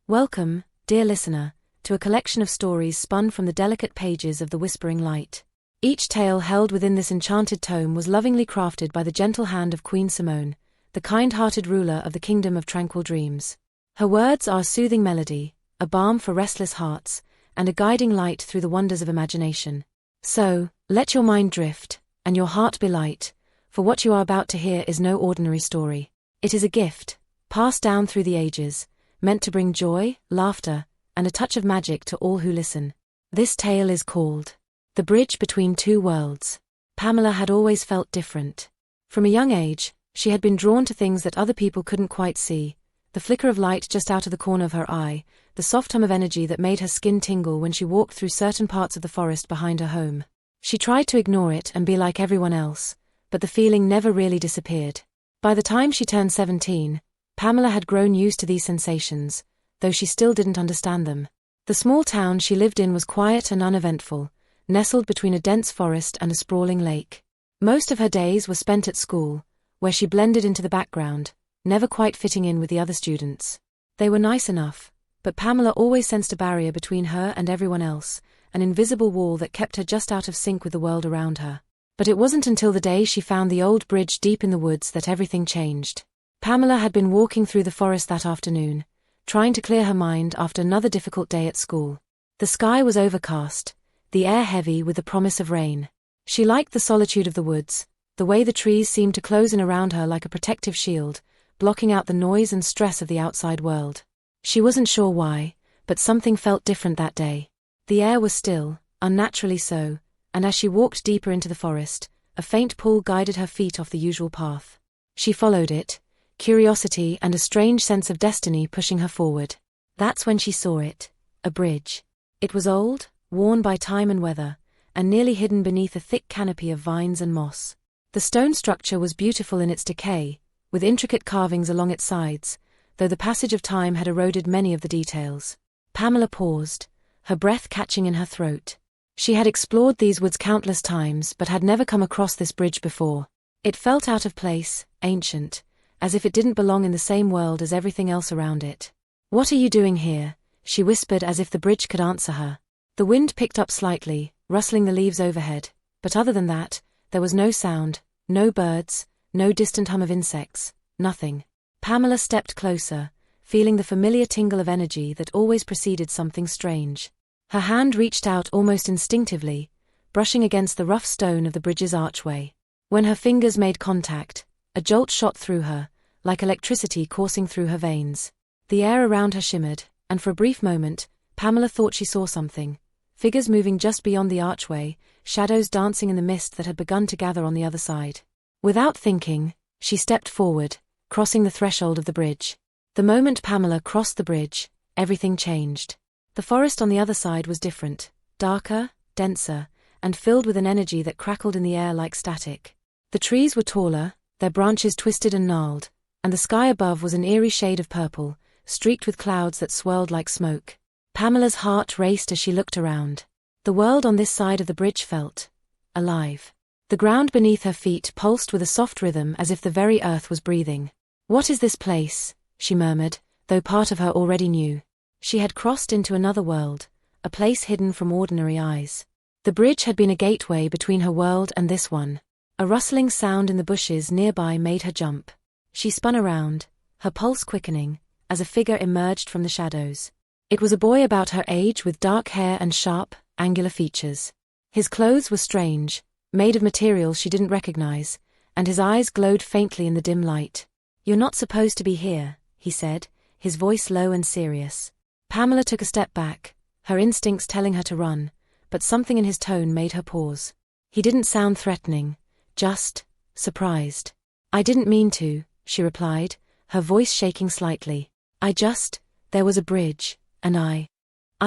Welcome, dear listener, to a collection of stories spun from the delicate pages of the Whispering Light. Each tale held within this enchanted tome was lovingly crafted by the gentle hand of Queen Simone, the kind-hearted ruler of the Kingdom of Tranquil Dreams. Her words are a soothing melody, a balm for restless hearts, and a guiding light through the wonders of imagination. So, let your mind drift, and your heart be light, for what you are about to hear is no ordinary story. It is a gift, passed down through the ages, meant to bring joy, laughter, and a touch of magic to all who listen. This tale is called The Bridge Between Two Worlds. Pamela had always felt different. From a young age, she had been drawn to things that other people couldn't quite see: the flicker of light just out of the corner of her eye, the soft hum of energy that made her skin tingle when she walked through certain parts of the forest behind her home. She tried to ignore it and be like everyone else, but the feeling never really disappeared. By the time she turned 17, Pamela had grown used to these sensations, though she still didn't understand them. The small town she lived in was quiet and uneventful, nestled between a dense forest and a sprawling lake. Most of her days were spent at school, where she blended into the background, never quite fitting in with the other students. They were nice enough, but Pamela always sensed a barrier between her and everyone else, an invisible wall that kept her just out of sync with the world around her. But it wasn't until the day she found the old bridge deep in the woods that everything changed. Pamela had been walking through the forest that afternoon, trying to clear her mind after another difficult day at school. The sky was overcast, the air heavy with the promise of rain. She liked the solitude of the woods, the way the trees seemed to close in around her like a protective shield, blocking out the noise and stress of the outside world. She wasn't sure why, but something felt different that day. The air was still, unnaturally so, and as she walked deeper into the forest, a faint pull guided her feet off the usual path. She followed it, curiosity and a strange sense of destiny pushing her forward. That's when she saw it, a bridge. It was old, worn by time and weather, and nearly hidden beneath a thick canopy of vines and moss. The stone structure was beautiful in its decay, with intricate carvings along its sides, though the passage of time had eroded many of the details. Pamela paused, her breath catching in her throat. She had explored these woods countless times but had never come across this bridge before. It felt out of place, ancient, as if it didn't belong in the same world as everything else around it. "What are you doing here?" she whispered as if the bridge could answer her. The wind picked up slightly, rustling the leaves overhead, but other than that, there was no sound, no birds, no distant hum of insects, nothing. Pamela stepped closer, feeling the familiar tingle of energy that always preceded something strange. Her hand reached out almost instinctively, brushing against the rough stone of the bridge's archway. When her fingers made contact, a jolt shot through her, like electricity coursing through her veins. The air around her shimmered, and for a brief moment, Pamela thought she saw something. Figures moving just beyond the archway, shadows dancing in the mist that had begun to gather on the other side. Without thinking, she stepped forward, crossing the threshold of the bridge. The moment Pamela crossed the bridge, everything changed. The forest on the other side was different, darker, denser, and filled with an energy that crackled in the air like static. The trees were taller, their branches twisted and gnarled, and the sky above was an eerie shade of purple, streaked with clouds that swirled like smoke. Pamela's heart raced as she looked around. The world on this side of the bridge felt alive. The ground beneath her feet pulsed with a soft rhythm as if the very earth was breathing. "What is this place?" she murmured, though part of her already knew. She had crossed into another world, a place hidden from ordinary eyes. The bridge had been a gateway between her world and this one. A rustling sound in the bushes nearby made her jump. She spun around, her pulse quickening, as a figure emerged from the shadows. It was a boy about her age with dark hair and sharp, angular features. His clothes were strange, made of materials she didn't recognize, and his eyes glowed faintly in the dim light. "You're not supposed to be here," he said, his voice low and serious. Pamela took a step back, her instincts telling her to run, but something in his tone made her pause. He didn't sound threatening, just surprised. "I didn't mean to," she replied, her voice shaking slightly. There was a bridge, and I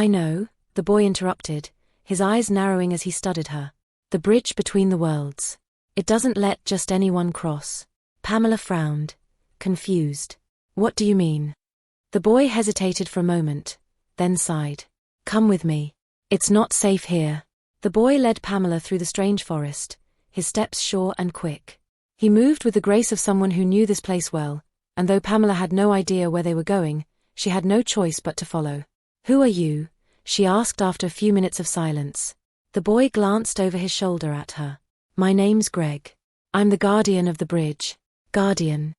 know," the boy interrupted, his eyes narrowing as he studied her. "The bridge between the worlds. It doesn't let just anyone cross." Pamela frowned, confused. "What do you mean?" The boy hesitated for a moment, then sighed. "Come with me. It's not safe here." The boy led Pamela through the strange forest, his steps sure and quick. He moved with the grace of someone who knew this place well, and though Pamela had no idea where they were going, She had no choice but to follow. "Who are you?" she asked after a few minutes of silence. The boy glanced over his shoulder at her. "My name's Greg. I'm the guardian of the bridge." "Guardian,"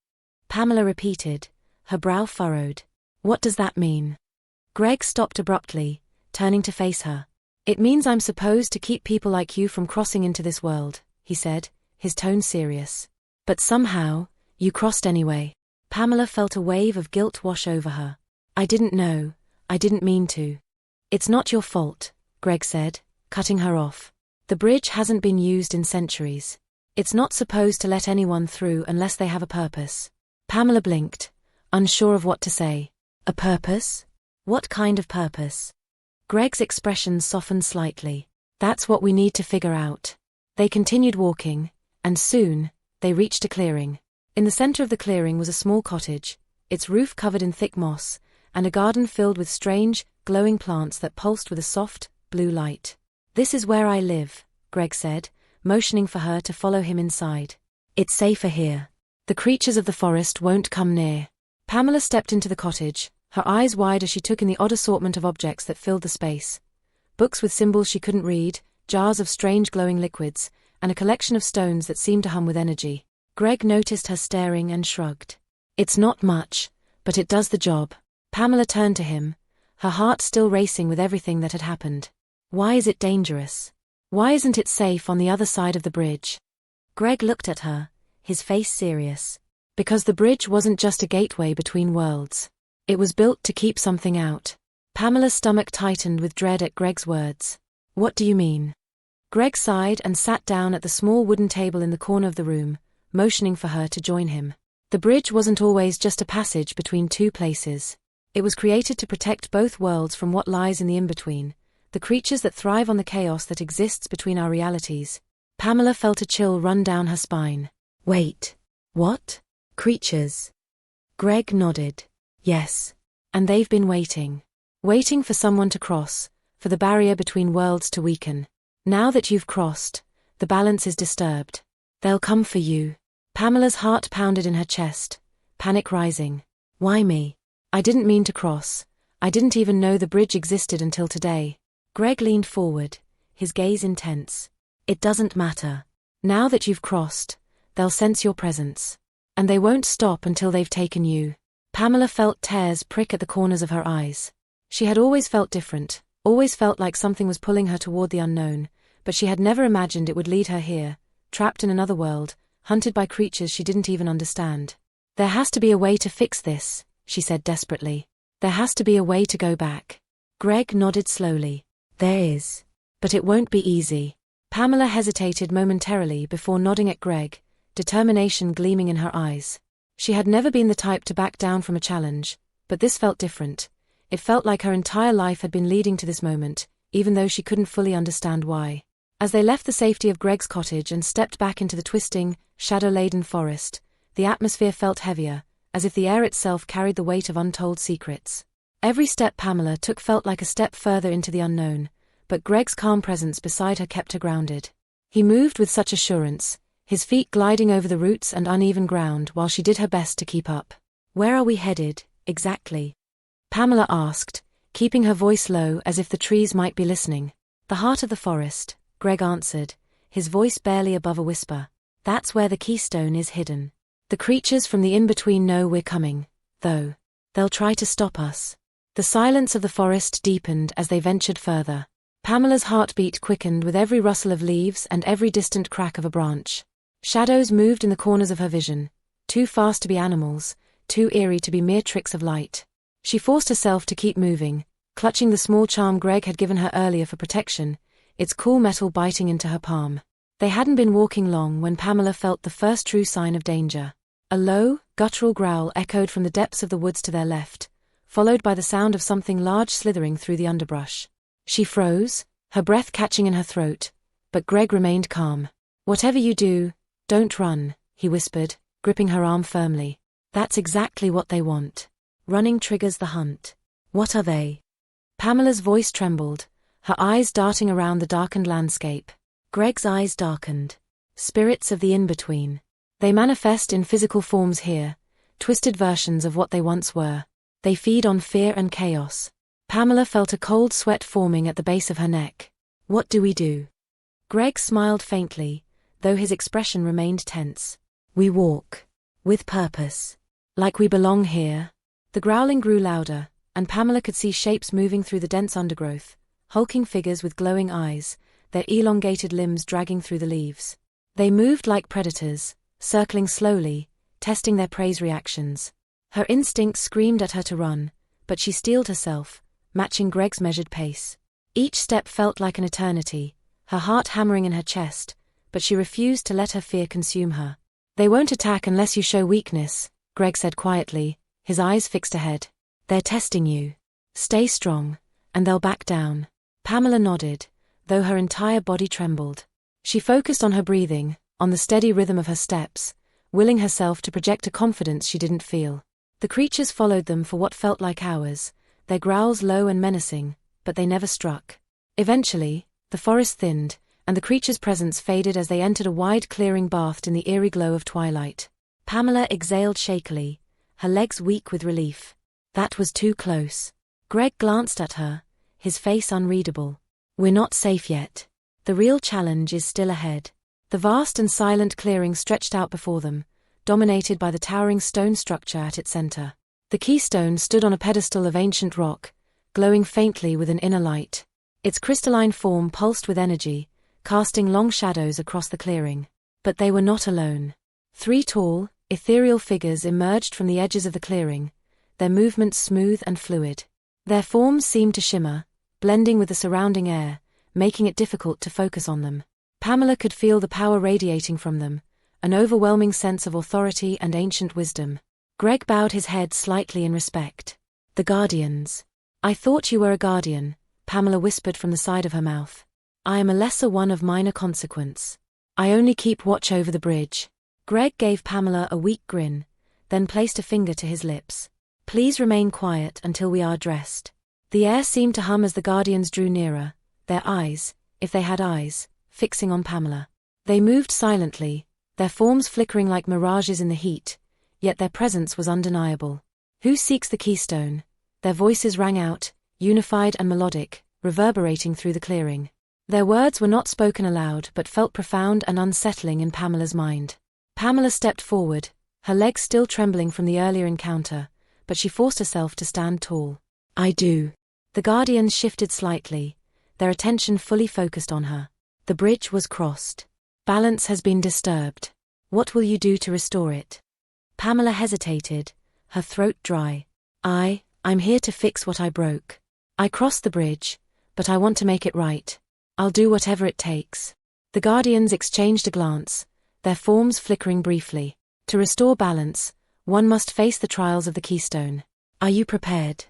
Pamela repeated, her brow furrowed. "What does that mean?" Greg stopped abruptly, turning to face her. "It means I'm supposed to keep people like you from crossing into this world," he said, his tone serious. "But somehow, you crossed anyway." Pamela felt a wave of guilt wash over her. "I didn't know, I didn't mean to." "It's not your fault," Greg said, cutting her off. "The bridge hasn't been used in centuries. It's not supposed to let anyone through unless they have a purpose." Pamela blinked, unsure of what to say. "A purpose? What kind of purpose?" Greg's expression softened slightly. "That's what we need to figure out." They continued walking, and soon, they reached a clearing. In the center of the clearing was a small cottage, its roof covered in thick moss, and a garden filled with strange, glowing plants that pulsed with a soft, blue light. "This is where I live," Greg said, motioning for her to follow him inside. "It's safer here. The creatures of the forest won't come near." Pamela stepped into the cottage, her eyes wide as she took in the odd assortment of objects that filled the space. Books with symbols she couldn't read, jars of strange glowing liquids, and a collection of stones that seemed to hum with energy. Greg noticed her staring and shrugged. "It's not much, but it does the job." Pamela turned to him, her heart still racing with everything that had happened. "Why is it dangerous? Why isn't it safe on the other side of the bridge?" Greg looked at her, his face serious. "Because the bridge wasn't just a gateway between worlds. It was built to keep something out." Pamela's stomach tightened with dread at Greg's words. "What do you mean?" Greg sighed and sat down at the small wooden table in the corner of the room, motioning for her to join him. "The bridge wasn't always just a passage between two places. It was created to protect both worlds from what lies in the in-between, the creatures that thrive on the chaos that exists between our realities." Pamela felt a chill run down her spine. "Wait. What? Creatures?" Greg nodded. "Yes. And they've been waiting. Waiting for someone to cross, for the barrier between worlds to weaken. Now that you've crossed, the balance is disturbed. They'll come for you." Pamela's heart pounded in her chest, panic rising. "Why me? I didn't mean to cross. I didn't even know the bridge existed until today." Greg leaned forward, his gaze intense. "It doesn't matter. Now that you've crossed, they'll sense your presence. And they won't stop until they've taken you." Pamela felt tears prick at the corners of her eyes. She had always felt different, always felt like something was pulling her toward the unknown, but she had never imagined it would lead her here, trapped in another world, hunted by creatures she didn't even understand. "There has to be a way to fix this," she said desperately. "There has to be a way to go back." Greg nodded slowly. "There is. But it won't be easy." Pamela hesitated momentarily before nodding at Greg, determination gleaming in her eyes. She had never been the type to back down from a challenge, but this felt different. It felt like her entire life had been leading to this moment, even though she couldn't fully understand why. As they left the safety of Greg's cottage and stepped back into the twisting, shadow-laden forest, the atmosphere felt heavier, as if the air itself carried the weight of untold secrets. Every step Pamela took felt like a step further into the unknown, but Greg's calm presence beside her kept her grounded. He moved with such assurance, his feet gliding over the roots and uneven ground while she did her best to keep up. "Where are we headed, exactly?" Pamela asked, keeping her voice low as if the trees might be listening. "The heart of the forest," Greg answered, his voice barely above a whisper. "That's where the keystone is hidden. The creatures from the in-between know we're coming, though. They'll try to stop us." The silence of the forest deepened as they ventured further. Pamela's heartbeat quickened with every rustle of leaves and every distant crack of a branch. Shadows moved in the corners of her vision, too fast to be animals, too eerie to be mere tricks of light. She forced herself to keep moving, clutching the small charm Greg had given her earlier for protection, its cool metal biting into her palm. They hadn't been walking long when Pamela felt the first true sign of danger. A low, guttural growl echoed from the depths of the woods to their left, followed by the sound of something large slithering through the underbrush. She froze, her breath catching in her throat, but Greg remained calm. "Whatever you do, don't run," he whispered, gripping her arm firmly. "That's exactly what they want. Running triggers the hunt." "What are they?" Pamela's voice trembled, her eyes darting around the darkened landscape. Greg's eyes darkened. "Spirits of the in-between. They manifest in physical forms here, twisted versions of what they once were. They feed on fear and chaos. Pamela felt a cold sweat forming at the base of her neck. What do we do? Greg smiled faintly, though his expression remained tense. We walk. With purpose. Like we belong here. The growling grew louder, and Pamela could see shapes moving through the dense undergrowth, hulking figures with glowing eyes, their elongated limbs dragging through the leaves. They moved like predators, circling slowly, testing their prey's reactions. Her instincts screamed at her to run, but she steeled herself, matching Greg's measured pace. Each step felt like an eternity, her heart hammering in her chest, but she refused to let her fear consume her. They won't attack unless you show weakness, Greg said quietly, his eyes fixed ahead. They're testing you. Stay strong, and they'll back down. Pamela nodded, though her entire body trembled. She focused on her breathing, on the steady rhythm of her steps, willing herself to project a confidence she didn't feel. The creatures followed them for what felt like hours, their growls low and menacing, but they never struck. Eventually, the forest thinned, and the creatures' presence faded as they entered a wide clearing bathed in the eerie glow of twilight. Pamela exhaled shakily, her legs weak with relief. That was too close. Greg glanced at her, his face unreadable. We're not safe yet. The real challenge is still ahead. The vast and silent clearing stretched out before them, dominated by the towering stone structure at its center. The keystone stood on a pedestal of ancient rock, glowing faintly with an inner light. Its crystalline form pulsed with energy, casting long shadows across the clearing. But they were not alone. 3 tall, ethereal figures emerged from the edges of the clearing, their movements smooth and fluid. Their forms seemed to shimmer, blending with the surrounding air, making it difficult to focus on them. Pamela could feel the power radiating from them, an overwhelming sense of authority and ancient wisdom. Greg bowed his head slightly in respect. The Guardians. I thought you were a guardian, Pamela whispered from the side of her mouth. I am a lesser one of minor consequence. I only keep watch over the bridge. Greg gave Pamela a weak grin, then placed a finger to his lips. Please remain quiet until we are dressed. The air seemed to hum as the Guardians drew nearer, their eyes, if they had eyes, fixing on Pamela. They moved silently, their forms flickering like mirages in the heat, yet their presence was undeniable. Who seeks the keystone? Their voices rang out, unified and melodic, reverberating through the clearing. Their words were not spoken aloud but felt profound and unsettling in Pamela's mind. Pamela stepped forward, her legs still trembling from the earlier encounter, but she forced herself to stand tall. I do. The Guardians shifted slightly, their attention fully focused on her. The bridge was crossed. Balance has been disturbed. What will you do to restore it? Pamela hesitated, her throat dry. I'm here to fix what I broke. I crossed the bridge, but I want to make it right. I'll do whatever it takes. The Guardians exchanged a glance, their forms flickering briefly. To restore balance, one must face the trials of the keystone. Are you prepared?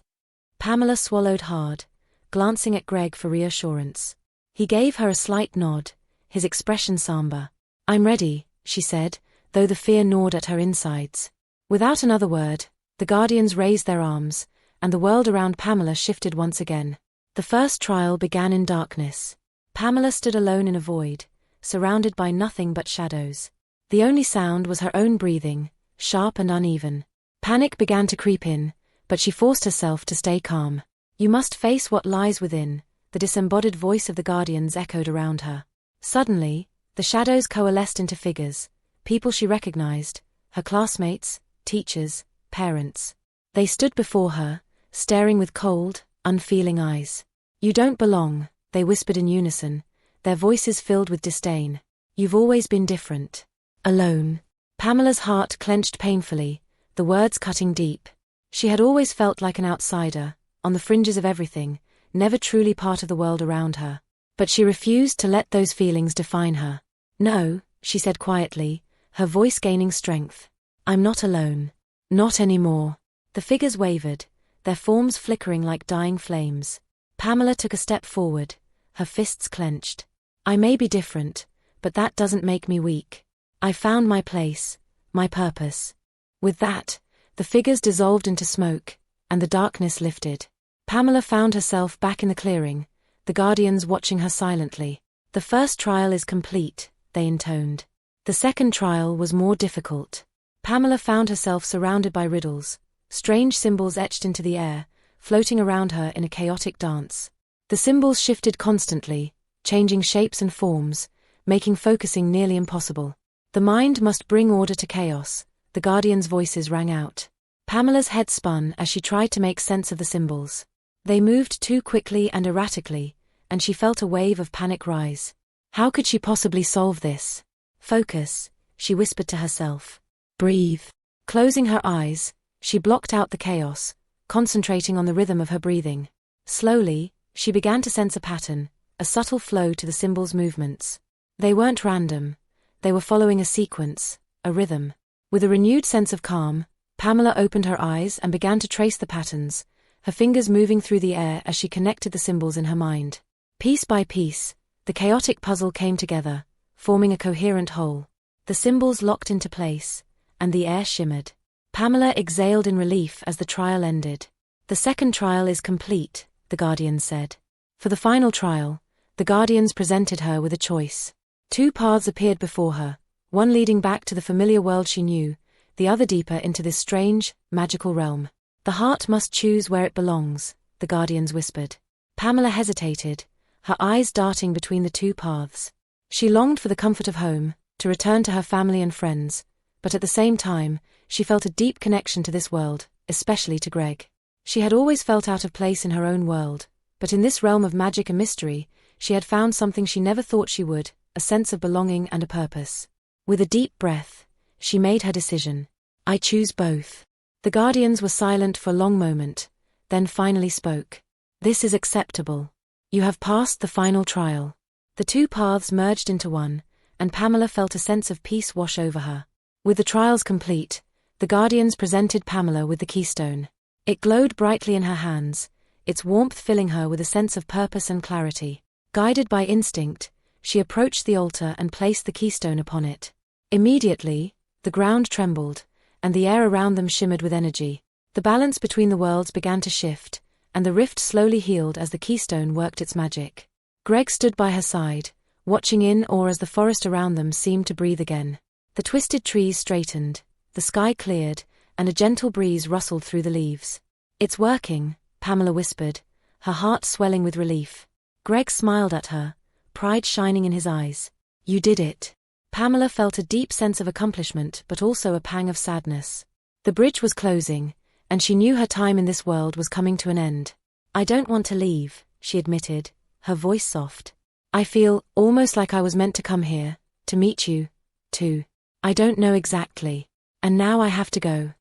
Pamela swallowed hard, glancing at Greg for reassurance. He gave her a slight nod, his expression somber. I'm ready, she said, though the fear gnawed at her insides. Without another word, the Guardians raised their arms, and the world around Pamela shifted once again. The first trial began in darkness. Pamela stood alone in a void, surrounded by nothing but shadows. The only sound was her own breathing, sharp and uneven. Panic began to creep in, but she forced herself to stay calm. You must face what lies within, the disembodied voice of the Guardians echoed around her. Suddenly, the shadows coalesced into figures, people she recognized, her classmates, teachers, parents. They stood before her, staring with cold, unfeeling eyes. You don't belong, they whispered in unison, their voices filled with disdain. You've always been different. Alone. Pamela's heart clenched painfully, the words cutting deep. She had always felt like an outsider, on the fringes of everything, never truly part of the world around her. But she refused to let those feelings define her. No, she said quietly, her voice gaining strength. I'm not alone. Not anymore. The figures wavered, their forms flickering like dying flames. Pamela took a step forward, her fists clenched. I may be different, but that doesn't make me weak. I found my place, my purpose. With that, the figures dissolved into smoke, and the darkness lifted. Pamela found herself back in the clearing, the Guardians watching her silently. The first trial is complete, they intoned. The second trial was more difficult. Pamela found herself surrounded by riddles, Strange symbols etched into the air, floating around her in a chaotic dance. The symbols shifted constantly, changing shapes and forms, making focusing nearly impossible. The mind must bring order to chaos, the guardians' voices rang out. Pamela's head spun as she tried to make sense of the symbols. They moved too quickly and erratically, and she felt a wave of panic rise. How could she possibly solve this? Focus, she whispered to herself. Breathe. Closing her eyes, she blocked out the chaos, concentrating on the rhythm of her breathing. Slowly, she began to sense a pattern, a subtle flow to the symbols' movements. They weren't random. They were following a sequence, a rhythm. With a renewed sense of calm, Pamela opened her eyes and began to trace the patterns, her fingers moving through the air as she connected the symbols in her mind. Piece by piece, the chaotic puzzle came together, forming a coherent whole. The symbols locked into place, and the air shimmered. Pamela exhaled in relief as the trial ended. The second trial is complete, the guardians said. For the final trial, the guardians presented her with a choice. Two paths appeared before her, one leading back to the familiar world she knew, the other deeper into this strange, magical realm. The heart must choose where it belongs, the guardians whispered. Pamela hesitated, her eyes darting between the two paths. She longed for the comfort of home, to return to her family and friends, but at the same time, she felt a deep connection to this world, especially to Greg. She had always felt out of place in her own world, but in this realm of magic and mystery, she had found something she never thought she would, a sense of belonging and a purpose. With a deep breath, she made her decision. I choose both. The guardians were silent for a long moment, then finally spoke. This is acceptable. You have passed the final trial. The two paths merged into one, and Pamela felt a sense of peace wash over her. With the trials complete, the guardians presented Pamela with the keystone. It glowed brightly in her hands, its warmth filling her with a sense of purpose and clarity. Guided by instinct, she approached the altar and placed the keystone upon it. Immediately, the ground trembled, and the air around them shimmered with energy. The balance between the worlds began to shift, and the rift slowly healed as the keystone worked its magic. Greg stood by her side, watching in awe as the forest around them seemed to breathe again. The twisted trees straightened, the sky cleared, and a gentle breeze rustled through the leaves. It's working, Pamela whispered, her heart swelling with relief. Greg smiled at her, pride shining in his eyes. You did it. Pamela felt a deep sense of accomplishment but also a pang of sadness. The bridge was closing, and she knew her time in this world was coming to an end. I don't want to leave, she admitted, her voice soft. I feel almost like I was meant to come here, to meet you, too. I don't know exactly. And now I have to go.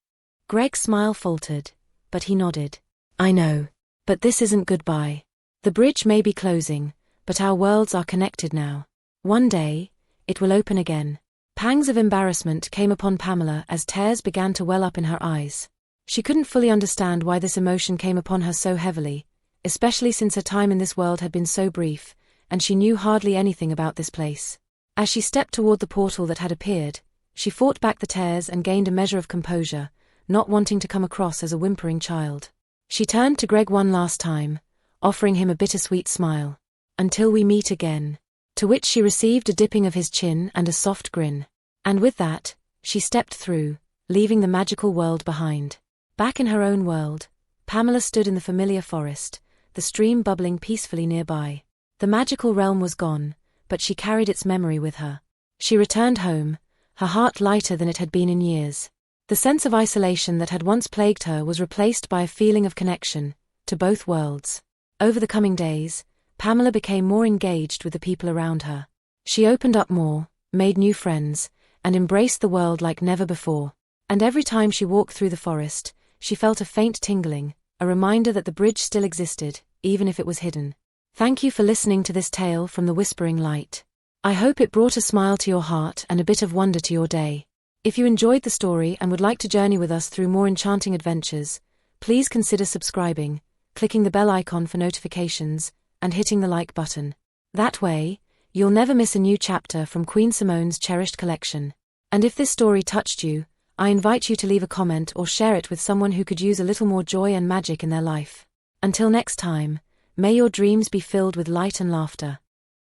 Greg's smile faltered, but he nodded. I know. But this isn't goodbye. The bridge may be closing, but our worlds are connected now. One day, it will open again. Pangs of embarrassment came upon Pamela as tears began to well up in her eyes. She couldn't fully understand why this emotion came upon her so heavily, especially since her time in this world had been so brief, and she knew hardly anything about this place. As she stepped toward the portal that had appeared, she fought back the tears and gained a measure of composure, not wanting to come across as a whimpering child. She turned to Greg one last time, offering him a bittersweet smile. Until we meet again. To which she received a dipping of his chin and a soft grin. And with that, she stepped through, leaving the magical world behind. Back in her own world, Pamela stood in the familiar forest, the stream bubbling peacefully nearby. The magical realm was gone, but she carried its memory with her. She returned home, her heart lighter than it had been in years. The sense of isolation that had once plagued her was replaced by a feeling of connection, to both worlds. Over the coming days, Pamela became more engaged with the people around her. She opened up more, made new friends, and embraced the world like never before. And every time she walked through the forest, she felt a faint tingling, a reminder that the bridge still existed, even if it was hidden. Thank you for listening to this tale from the Whispering Light. I hope it brought a smile to your heart and a bit of wonder to your day. If you enjoyed the story and would like to journey with us through more enchanting adventures, please consider subscribing, clicking the bell icon for notifications, and hitting the like button. That way, you'll never miss a new chapter from Queen Simone's cherished collection. And if this story touched you, I invite you to leave a comment or share it with someone who could use a little more joy and magic in their life. Until next time, may your dreams be filled with light and laughter.